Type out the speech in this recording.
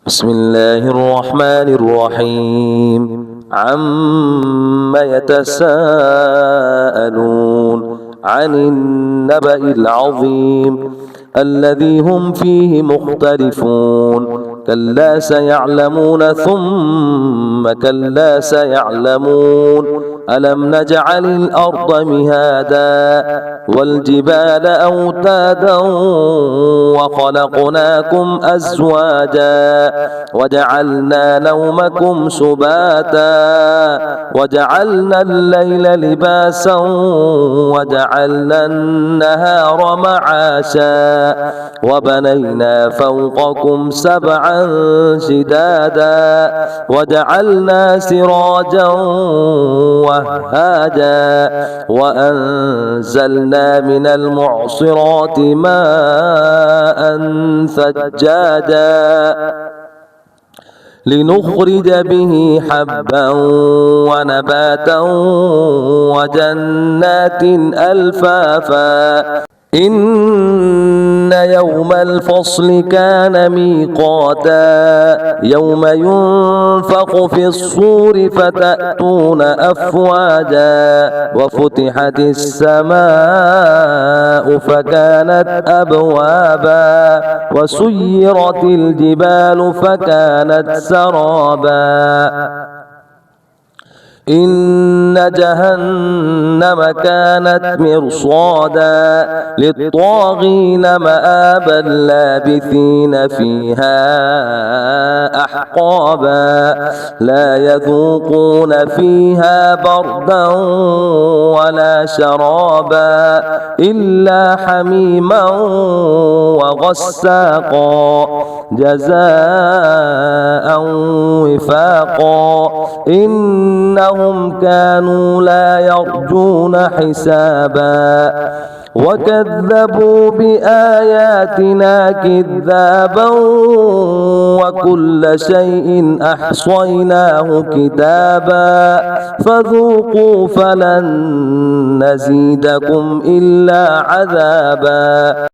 بسم الله الرحمن الرحيم عم يتساءلون عن النبأ العظيم الذي هم فيه مختلفون كلا سيعلمون ثم كلا سيعلمون ألم نجعل الأرض مهادا والجبال أوتادا وخلقناكم أزواجا وجعلنا نومكم سباتا وجعلنا الليل لباسا وجعلنا النهار معاشا وبنينا فوقكم سبعا شدادا وجعلنا سراجا وهاجا وأنزلنا من المعصرات ماء ثجاجا لنخرج به حبا ونباتا وجنات ألفافا إن يوم الفصل كان ميقاتا يوم ينفخ في الصور فتأتون أفواجا وفتحت السماء فكانت أبوابا وسيرت الجبال فكانت سرابا إن جهنم كانت مرصادا للطاغين مآبا لابثين فيها أحقابا لا يذوقون فيها بردا ولا شرابا إلا حميما وغساقا جزاء وفاقا إنهم كانوا لا يرجون حسابا وكذبوا بآياتنا كذابا وكل شيء أحصيناه كتابا فذوقوا فلن نزيدكم إلا عذابا